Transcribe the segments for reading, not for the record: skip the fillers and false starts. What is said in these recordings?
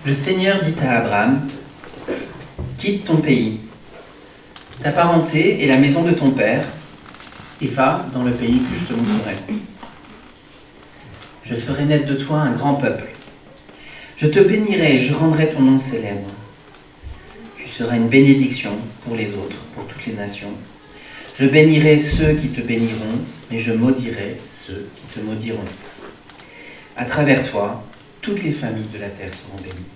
Le Seigneur dit à Abraham, quitte ton pays, ta parenté et la maison de ton père, et va dans le pays que je te montrerai. Je ferai naître de toi un grand peuple. Je te bénirai et je rendrai ton nom célèbre. Tu seras une bénédiction pour les autres, pour toutes les nations. Je bénirai ceux qui te béniront, et je maudirai ceux qui te maudiront. À travers toi, toutes les familles de la terre seront bénies.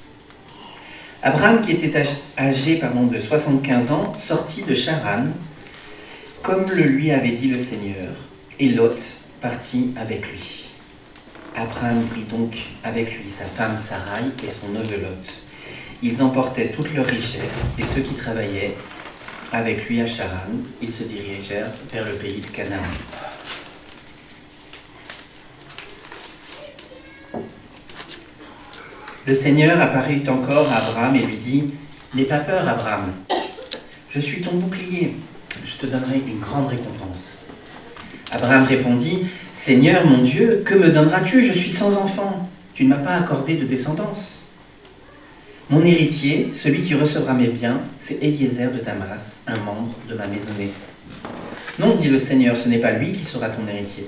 Abraham, qui était âgé de 75 ans, sortit de Charan, comme le lui avait dit le Seigneur, et Lot partit avec lui. Abraham prit donc avec lui sa femme Sarai et son neveu Lot. Ils emportaient toute leur richesse, et ceux qui travaillaient avec lui à Charan, ils se dirigèrent vers le pays de Canaan. Le Seigneur apparut encore à Abraham et lui dit, « N'aie pas peur, Abraham, je suis ton bouclier, je te donnerai une grande récompense. » Abraham répondit, « Seigneur, mon Dieu, que me donneras-tu? Je suis sans enfant, tu ne m'as pas accordé de descendance. Mon héritier, celui qui recevra mes biens, c'est Eliezer de Damas, un membre de ma maisonnée. » Non, dit le Seigneur, ce n'est pas lui qui sera ton héritier,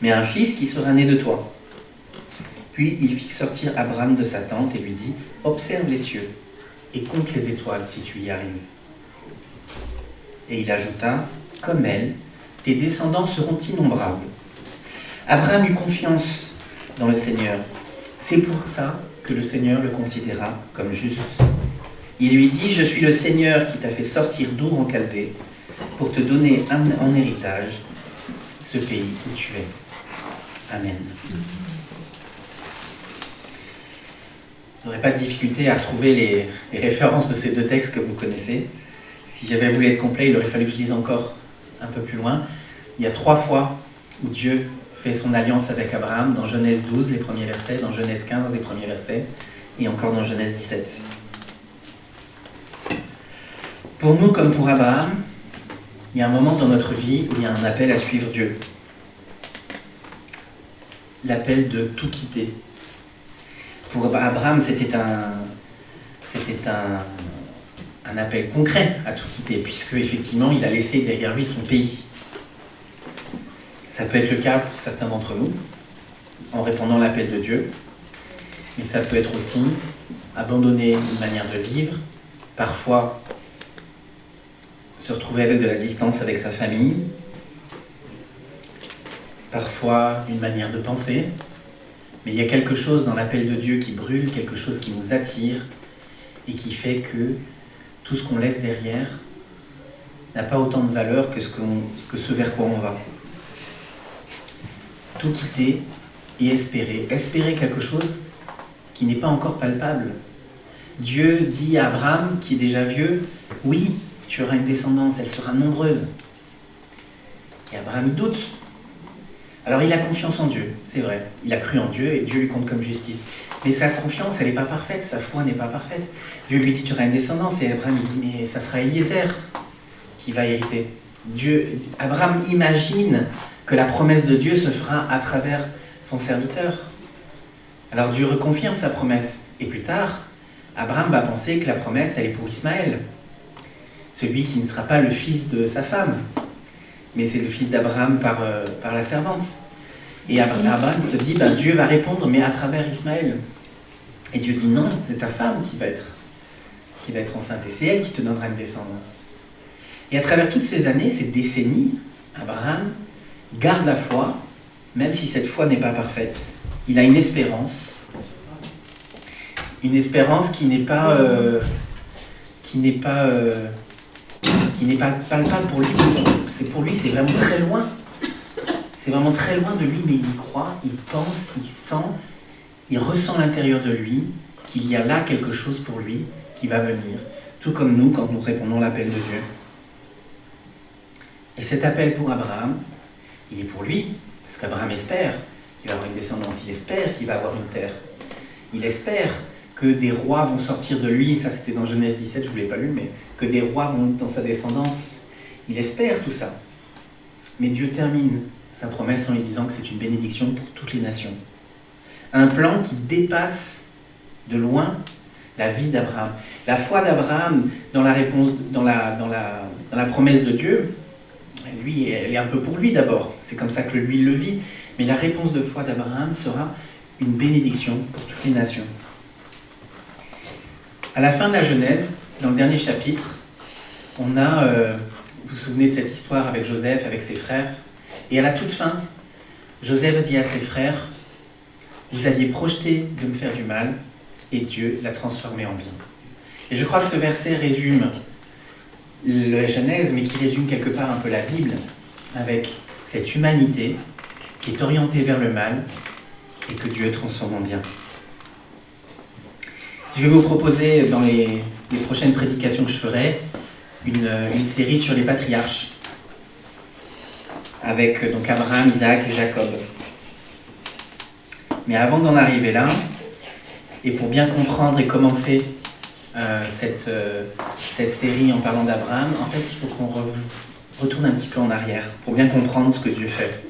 mais un fils qui sera né de toi. Puis il fit sortir Abraham de sa tente et lui dit, « Observe les cieux et compte les étoiles si tu y arrives. » Et il ajouta, « Comme elles, tes descendants seront innombrables. » Abraham eut confiance dans le Seigneur. C'est pour ça que le Seigneur le considéra comme juste. Il lui dit, « Je suis le Seigneur qui t'a fait sortir d'Our en Chaldée pour te donner en héritage ce pays où tu es. » Amen. Vous n'aurez pas de difficulté à retrouver les références de ces deux textes que vous connaissez. Si j'avais voulu être complet, il aurait fallu que je lise encore un peu plus loin. Il y a 3 fois où Dieu fait son alliance avec Abraham, dans Genèse 12, les premiers versets, dans Genèse 15, les premiers versets, et encore dans Genèse 17. Pour nous, comme pour Abraham, il y a un moment dans notre vie où il y a un appel à suivre Dieu. L'appel de tout quitter. Pour Abraham, c'était un appel concret à tout quitter, puisque effectivement, il a laissé derrière lui son pays. Ça peut être le cas pour certains d'entre nous, en répondant à l'appel de Dieu, mais ça peut être aussi abandonner une manière de vivre, parfois se retrouver avec de la distance avec sa famille, parfois une manière de penser. Mais il y a quelque chose dans l'appel de Dieu qui brûle, quelque chose qui nous attire et qui fait que tout ce qu'on laisse derrière n'a pas autant de valeur que ce vers quoi on va. Tout quitter et espérer. Espérer quelque chose qui n'est pas encore palpable. Dieu dit à Abraham, qui est déjà vieux, « Oui, tu auras une descendance, elle sera nombreuse. » Et Abraham, il doute. Alors il a confiance en Dieu, c'est vrai. Il a cru en Dieu et Dieu lui compte comme justice. Mais sa confiance, elle n'est pas parfaite, sa foi n'est pas parfaite. Dieu lui dit, tu auras une descendance, et Abraham il dit, mais ça sera Eliezer qui va hériter. Abraham imagine que la promesse de Dieu se fera à travers son serviteur. Alors Dieu reconfirme sa promesse. Et plus tard, Abraham va penser que la promesse, elle est pour Ismaël. Celui qui ne sera pas le fils de sa femme, mais c'est le fils d'Abraham par la servante. Et Abraham se dit, Dieu va répondre, mais à travers Ismaël. Et Dieu dit, non, c'est ta femme qui va être enceinte, et c'est elle qui te donnera une descendance. Et à travers toutes ces années, ces décennies, Abraham garde la foi, même si cette foi n'est pas parfaite. Il a une espérance qui n'est pas palpable pour lui. Pour lui, c'est vraiment très loin. C'est vraiment très loin de lui, mais il y croit, il pense, il sent, il ressent à l'intérieur de lui qu'il y a là quelque chose pour lui qui va venir. Tout comme nous, quand nous répondons à l'appel de Dieu. Et cet appel pour Abraham, il est pour lui, parce qu'Abraham espère qu'il va avoir une descendance, il espère qu'il va avoir une terre. Il espère que des rois vont sortir de lui, ça c'était dans Genèse 17, je ne vous l'ai pas lu, mais que des rois vont dans sa descendance. Il espère tout ça. Mais Dieu termine sa promesse en lui disant que c'est une bénédiction pour toutes les nations. Un plan qui dépasse de loin la vie d'Abraham. La foi d'Abraham dans la réponse, dans la promesse de Dieu, lui, elle est un peu pour lui d'abord. C'est comme ça que lui le vit. Mais la réponse de foi d'Abraham sera une bénédiction pour toutes les nations. À la fin de la Genèse, dans le dernier chapitre, on a, vous vous souvenez de cette histoire avec Joseph, avec ses frères, et à la toute fin, Joseph dit à ses frères, vous aviez projeté de me faire du mal, et Dieu l'a transformé en bien. Et je crois que ce verset résume la Genèse, mais qui résume quelque part un peu la Bible, avec cette humanité qui est orientée vers le mal, et que Dieu transforme en bien. Je vais vous proposer, dans les prochaines prédications que je ferai, une série sur les patriarches, avec donc Abraham, Isaac et Jacob. Mais avant d'en arriver là, et pour bien comprendre et commencer cette série en parlant d'Abraham, en fait, il faut qu'on retourne un petit peu en arrière, pour bien comprendre ce que Dieu fait.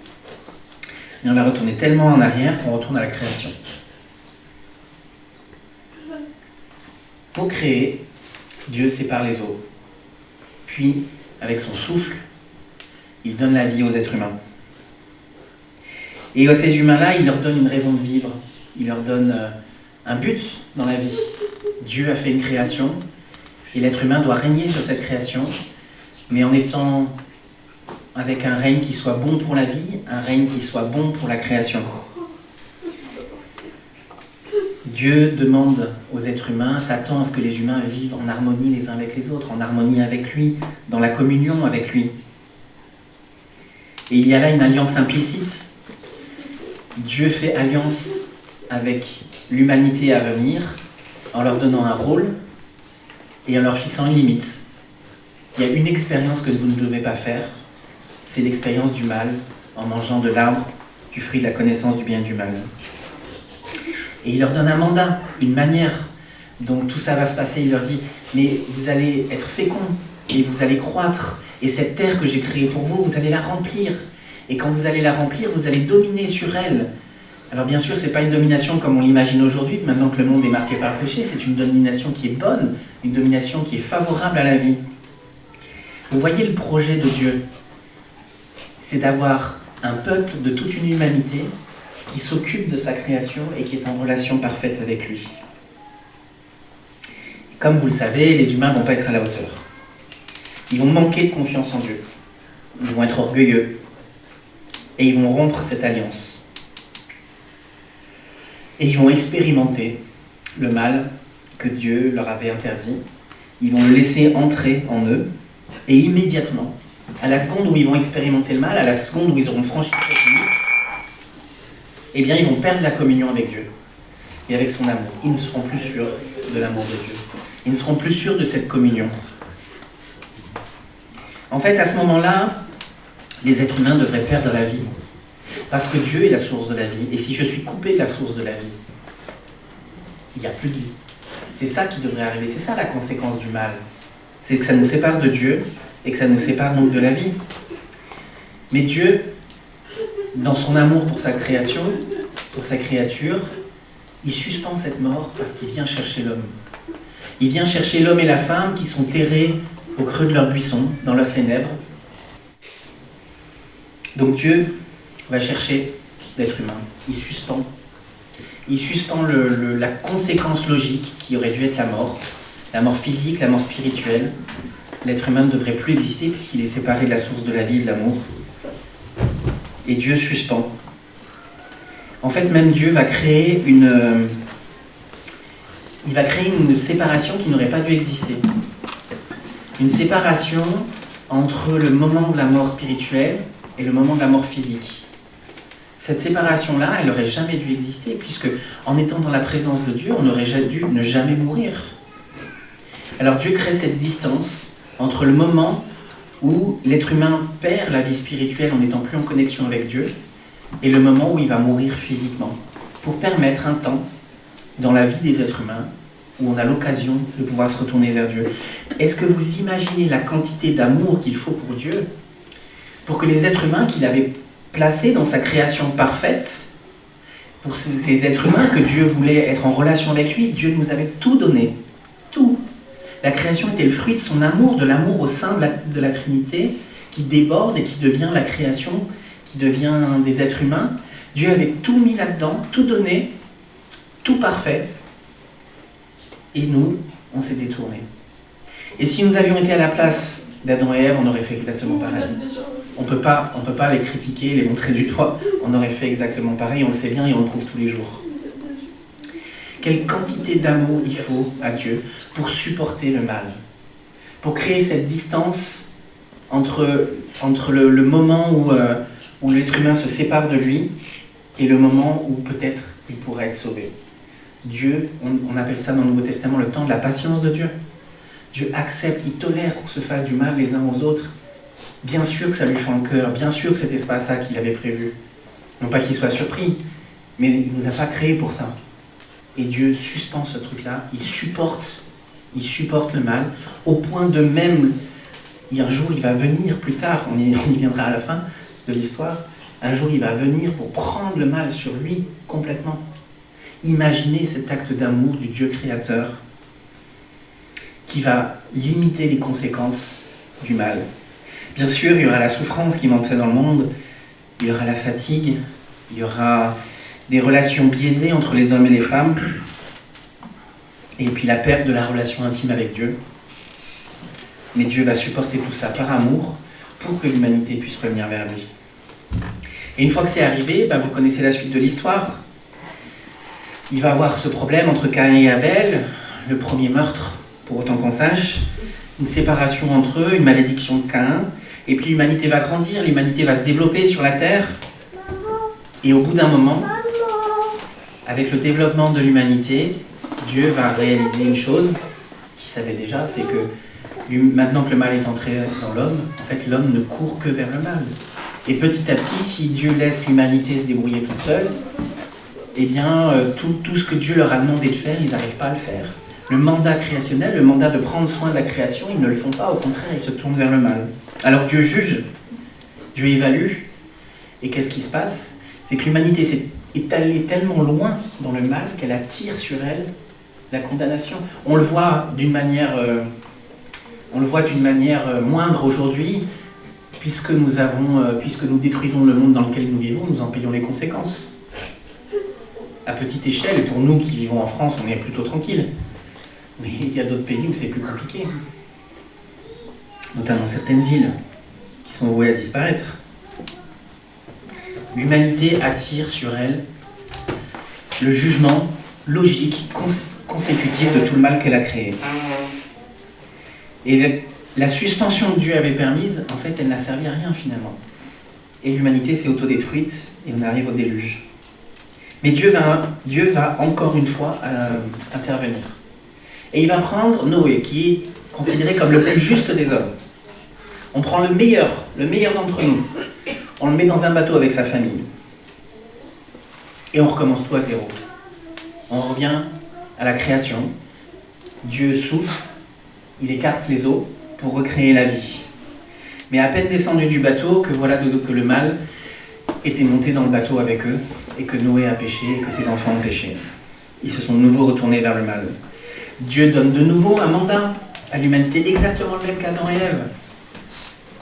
Et on va retourner tellement en arrière qu'on retourne à la création. Pour créer, Dieu sépare les eaux. Puis, avec son souffle, il donne la vie aux êtres humains. Et à ces humains-là, il leur donne une raison de vivre. Il leur donne un but dans la vie. Dieu a fait une création, et l'être humain doit régner sur cette création, mais en étant avec un règne qui soit bon pour la vie, un règne qui soit bon pour la création. Dieu demande aux êtres humains, s'attend à ce que les humains vivent en harmonie les uns avec les autres, en harmonie avec lui, dans la communion avec lui. Et il y a là une alliance implicite. Dieu fait alliance avec l'humanité à venir en leur donnant un rôle et en leur fixant une limite. Il y a une expérience que vous ne devez pas faire, c'est l'expérience du mal en mangeant de l'arbre du fruit de la connaissance du bien et du mal. Et il leur donne un mandat, une manière dont tout ça va se passer. Il leur dit, mais vous allez être féconds et vous allez croître. Et cette terre que j'ai créée pour vous, vous allez la remplir. Et quand vous allez la remplir, vous allez dominer sur elle. Alors bien sûr, ce n'est pas une domination comme on l'imagine aujourd'hui, maintenant que le monde est marqué par le péché. C'est une domination qui est bonne, une domination qui est favorable à la vie. Vous voyez le projet de Dieu, c'est d'avoir un peuple de toute une humanité qui s'occupe de sa création et qui est en relation parfaite avec lui. Comme vous le savez, les humains ne vont pas être à la hauteur. Ils vont manquer de confiance en Dieu. Ils vont être orgueilleux. Et ils vont rompre cette alliance. Et ils vont expérimenter le mal que Dieu leur avait interdit. Ils vont le laisser entrer en eux. Et immédiatement, à la seconde où ils vont expérimenter le mal, à la seconde où ils auront franchi cette limite, eh bien, ils vont perdre la communion avec Dieu et avec son amour. Ils ne seront plus sûrs de l'amour de Dieu. Ils ne seront plus sûrs de cette communion. En fait, à ce moment-là, les êtres humains devraient perdre la vie. Parce que Dieu est la source de la vie. Et si je suis coupé de la source de la vie, il n'y a plus de vie. C'est ça qui devrait arriver. C'est ça la conséquence du mal. C'est que ça nous sépare de Dieu et que ça nous sépare donc de la vie. Mais Dieu, dans son amour pour sa création, pour sa créature, il suspend cette mort parce qu'il vient chercher l'homme. Il vient chercher l'homme et la femme qui sont terrés au creux de leur buisson, dans leurs ténèbres. Donc Dieu va chercher l'être humain. Il suspend. Il suspend la conséquence logique qui aurait dû être la mort physique, la mort spirituelle. L'être humain ne devrait plus exister puisqu'il est séparé de la source de la vie et de l'amour. Et Dieu suspend. En fait, même Dieu va créer une séparation qui n'aurait pas dû exister. Une séparation entre le moment de la mort spirituelle et le moment de la mort physique. Cette séparation-là, elle n'aurait jamais dû exister, puisque en étant dans la présence de Dieu, on aurait dû ne jamais mourir. Alors Dieu crée cette distance entre le moment où l'être humain perd la vie spirituelle en n'étant plus en connexion avec Dieu, et le moment où il va mourir physiquement, pour permettre un temps dans la vie des êtres humains où on a l'occasion de pouvoir se retourner vers Dieu. Est-ce que vous imaginez la quantité d'amour qu'il faut pour Dieu pour que les êtres humains qu'il avait placés dans sa création parfaite pour ces êtres humains, que Dieu voulait être en relation avec lui. Dieu nous avait tout donné, tout. La création était le fruit de son amour, de l'amour au sein de la Trinité, qui déborde et qui devient la création, qui devient des êtres humains. Dieu avait tout mis là-dedans, tout donné, tout parfait. Et nous, on s'est détournés. Et si nous avions été à la place d'Adam et Ève, on aurait fait exactement pareil. On peut pas les critiquer, les montrer du doigt. On aurait fait exactement pareil, on le sait bien et on le prouve tous les jours. Quelle quantité d'amour il faut à Dieu pour supporter le mal, pour créer cette distance entre le moment où l'être humain se sépare de lui et le moment où peut-être il pourrait être sauvé. Dieu, on appelle ça dans le Nouveau Testament le temps de la patience de Dieu. Dieu accepte, il tolère qu'on se fasse du mal les uns aux autres. Bien sûr que ça lui fend le cœur, bien sûr que c'était pas ça qu'il avait prévu. Non pas qu'il soit surpris, mais il ne nous a pas créés pour ça. Et Dieu suspend ce truc-là, il supporte le mal, au point de même, un jour il va venir plus tard, on y viendra à la fin de l'histoire, un jour il va venir pour prendre le mal sur lui complètement. Imaginez cet acte d'amour du Dieu créateur qui va limiter les conséquences du mal. Bien sûr, il y aura la souffrance qui monterait dans le monde, il y aura la fatigue, il y aura des relations biaisées entre les hommes et les femmes, et puis la perte de la relation intime avec Dieu. Mais Dieu va supporter tout ça par amour pour que l'humanité puisse revenir vers lui. Et une fois que c'est arrivé, vous connaissez la suite de l'histoire. Il va y avoir ce problème entre Caïn et Abel, le premier meurtre, pour autant qu'on sache, une séparation entre eux, une malédiction de Caïn, et puis l'humanité va grandir, l'humanité va se développer sur la terre, et au bout d'un moment, avec le développement de l'humanité, Dieu va réaliser une chose qu'il savait déjà, c'est que maintenant que le mal est entré dans l'homme, en fait l'homme ne court que vers le mal. Et petit à petit, si Dieu laisse l'humanité se débrouiller toute seule, eh bien tout ce que Dieu leur a demandé de faire, ils n'arrivent pas à le faire. Le mandat créationnel, le mandat de prendre soin de la création, ils ne le font pas, au contraire, ils se tournent vers le mal. Alors Dieu juge, Dieu évalue, et qu'est-ce qui se passe? C'est que l'humanité est allée tellement loin dans le mal qu'elle attire sur elle la condamnation. On le voit d'une manière moindre aujourd'hui, puisque nous détruisons le monde dans lequel nous vivons, nous en payons les conséquences. À petite échelle, et pour nous qui vivons en France, on est plutôt tranquille. Mais il y a d'autres pays où c'est plus compliqué. Notamment certaines îles qui sont vouées à disparaître. L'humanité attire sur elle le jugement logique, consécutif de tout le mal qu'elle a créé. Et la suspension que Dieu avait permise, en fait, elle n'a servi à rien finalement. Et l'humanité s'est autodétruite et on arrive au déluge. Mais Dieu va encore une fois intervenir. Et il va prendre Noé, qui est considéré comme le plus juste des hommes. On prend le meilleur d'entre nous. On le met dans un bateau avec sa famille. Et on recommence tout à zéro. On revient à la création. Dieu souffle, il écarte les eaux pour recréer la vie. Mais à peine descendu du bateau, que voilà que le mal était monté dans le bateau avec eux, et que Noé a péché, et que ses enfants ont péché. Ils se sont de nouveau retournés vers le mal. Dieu donne de nouveau un mandat à l'humanité, exactement le même qu'Adam et Ève.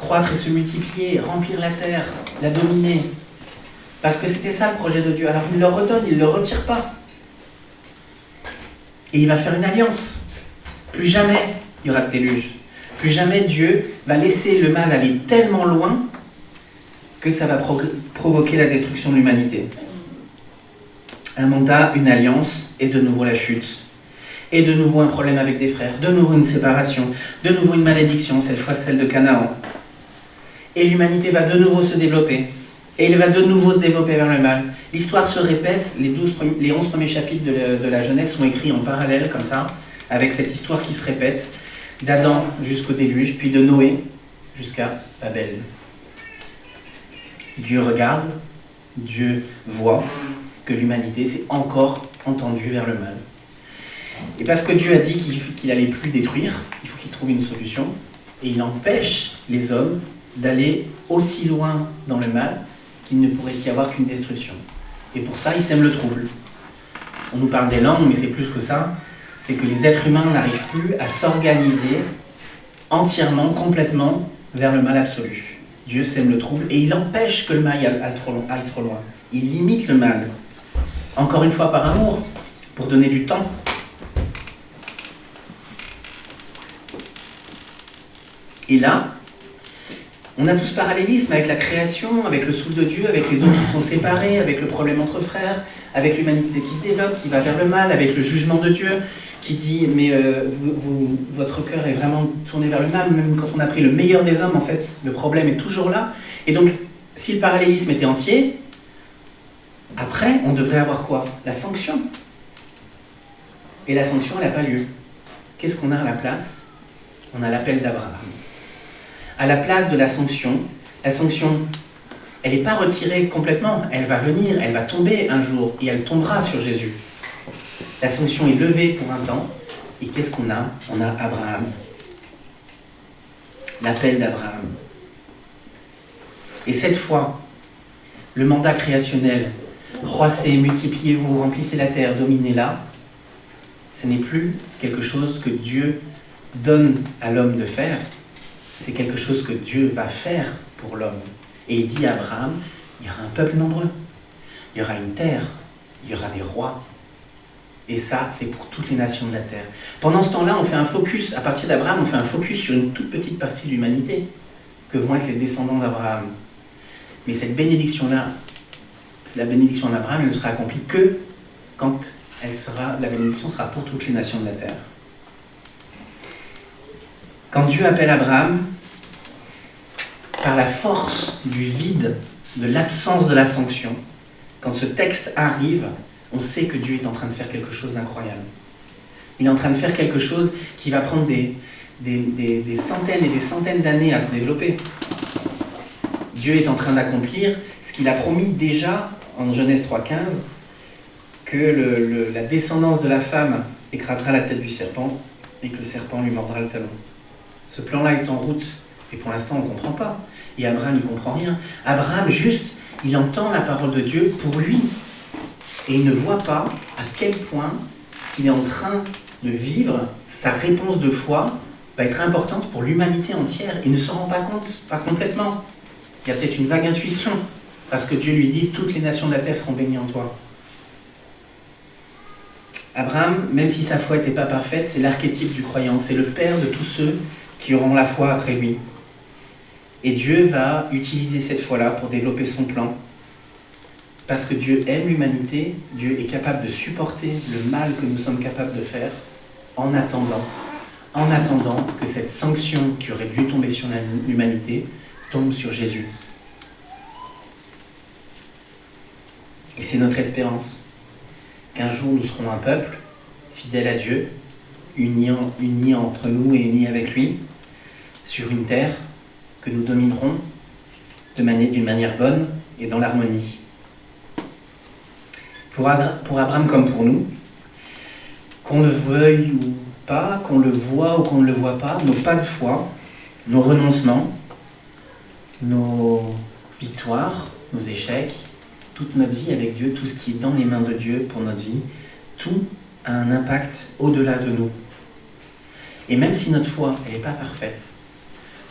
Croître et se multiplier, remplir la terre, la dominer. Parce que c'était ça le projet de Dieu. Alors il le redonne, il ne le retire pas. Et il va faire une alliance. Plus jamais il y aura de déluge. Plus jamais Dieu va laisser le mal aller tellement loin que ça va provoquer la destruction de l'humanité. Un mandat, une alliance, et de nouveau la chute. Et de nouveau un problème avec des frères, de nouveau une séparation, de nouveau une malédiction, cette fois celle de Canaan. Et l'humanité va de nouveau se développer. Et elle va de nouveau se développer vers le mal. L'histoire se répète, les 11 premiers chapitres de la Genèse sont écrits en parallèle, comme ça, avec cette histoire qui se répète, d'Adam jusqu'au déluge, puis de Noé jusqu'à Babel. Dieu regarde, Dieu voit que l'humanité s'est encore entendue vers le mal. Et parce que Dieu a dit qu'il n'allait plus détruire, il faut qu'il trouve une solution, et il empêche les hommes d'aller aussi loin dans le mal qu'il ne pourrait y avoir qu'une destruction. Et pour ça, il sème le trouble. On nous parle des langues, mais c'est plus que ça. C'est que les êtres humains n'arrivent plus à s'organiser entièrement, complètement, vers le mal absolu. Dieu sème le trouble et il empêche que le mal aille trop loin. Il limite le mal. Encore une fois par amour, pour donner du temps. Et là, on a tout ce parallélisme avec la création, avec le souffle de Dieu, avec les eaux qui sont séparées, avec le problème entre frères, avec l'humanité qui se développe, qui va vers le mal, avec le jugement de Dieu, qui dit mais votre cœur est vraiment tourné vers le mal, même quand on a pris le meilleur des hommes, en fait, le problème est toujours là. Et donc, si le parallélisme était entier, après, on devrait avoir quoi? La sanction. Et la sanction, elle n'a pas lieu. Qu'est-ce qu'on a à la place? On a l'appel d'Abraham. À la place de la sanction, elle n'est pas retirée complètement, elle va venir, elle va tomber un jour, et elle tombera sur Jésus. La sanction est levée pour un temps, et qu'est-ce qu'on a? On a Abraham. L'appel d'Abraham. Et cette fois, le mandat créationnel, croissez, multipliez-vous, remplissez la terre, dominez-la, ce n'est plus quelque chose que Dieu donne à l'homme de faire, c'est quelque chose que Dieu va faire pour l'homme. Et il dit à Abraham, il y aura un peuple nombreux, il y aura une terre, il y aura des rois. Et ça, c'est pour toutes les nations de la terre. Pendant ce temps-là, on fait un focus, à partir d'Abraham, on fait un focus sur une toute petite partie de l'humanité, que vont être les descendants d'Abraham. Mais cette bénédiction-là, la bénédiction d'Abraham, elle ne sera accomplie que quand la bénédiction sera pour toutes les nations de la terre. Quand Dieu appelle Abraham, par la force du vide, de l'absence de la sanction, quand ce texte arrive, on sait que Dieu est en train de faire quelque chose d'incroyable. Il est en train de faire quelque chose qui va prendre des centaines et des centaines d'années à se développer. Dieu est en train d'accomplir ce qu'il a promis déjà en Genèse 3,15, que la descendance de la femme écrasera la tête du serpent et que le serpent lui mordra le talon. Ce plan-là est en route, et pour l'instant on ne comprend pas. Et Abraham, il ne comprend rien. Abraham, juste, il entend la parole de Dieu pour lui. Et il ne voit pas à quel point ce qu'il est en train de vivre, sa réponse de foi, va être importante pour l'humanité entière. Il ne s'en rend pas compte, pas complètement. Il y a peut-être une vague intuition, parce que Dieu lui dit « Toutes les nations de la terre seront bénies en toi ». Abraham, même si sa foi n'était pas parfaite, c'est l'archétype du croyant. C'est le père de tous ceux qui auront la foi après lui. Et Dieu va utiliser cette foi-là pour développer son plan. Parce que Dieu aime l'humanité, Dieu est capable de supporter le mal que nous sommes capables de faire en attendant que cette sanction qui aurait dû tomber sur l'humanité tombe sur Jésus. Et c'est notre espérance qu'un jour nous serons un peuple fidèle à Dieu, unis entre nous et unis avec lui, sur une terre que nous dominerons d'une manière bonne et dans l'harmonie. Pour Abraham comme pour nous, qu'on le veuille ou pas, qu'on le voit ou qu'on ne le voit pas, nos pas de foi, nos renoncements, nos victoires, nos échecs, toute notre vie avec Dieu, tout ce qui est dans les mains de Dieu pour notre vie, tout a un impact au-delà de nous. Et même si notre foi n'est pas parfaite,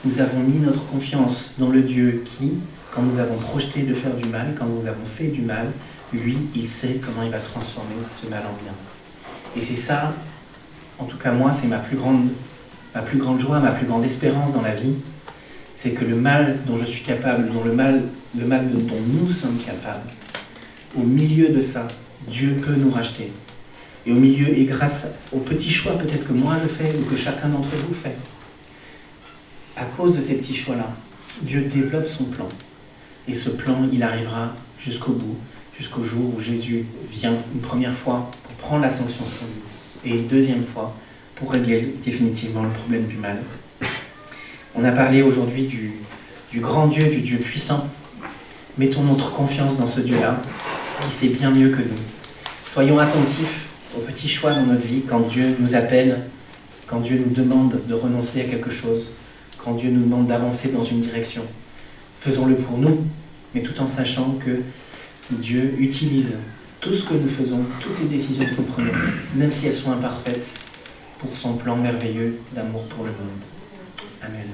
nous avons mis notre confiance dans le Dieu qui, quand nous avons projeté de faire du mal, quand nous avons fait du mal, lui, il sait comment il va transformer ce mal en bien. Et c'est ça, en tout cas moi, c'est ma plus grande joie, ma plus grande espérance dans la vie, c'est que le mal dont je suis capable, le mal dont nous sommes capables, au milieu de ça, Dieu peut nous racheter. Et au milieu, et grâce aux petits choix peut-être que moi je fais ou que chacun d'entre vous fait, à cause de ces petits choix-là, Dieu développe son plan. Et ce plan, il arrivera jusqu'au bout, jusqu'au jour où Jésus vient une première fois pour prendre la sanction sur lui, et une deuxième fois pour régler définitivement le problème du mal. On a parlé aujourd'hui du grand Dieu, du Dieu puissant. Mettons notre confiance dans ce Dieu-là, qui sait bien mieux que nous. Soyons attentifs aux petits choix dans notre vie, quand Dieu nous appelle, quand Dieu nous demande de renoncer à quelque chose, quand Dieu nous demande d'avancer dans une direction. Faisons-le pour nous, mais tout en sachant que Dieu utilise tout ce que nous faisons, toutes les décisions que nous prenons, même si elles sont imparfaites, pour son plan merveilleux d'amour pour le monde. Amen.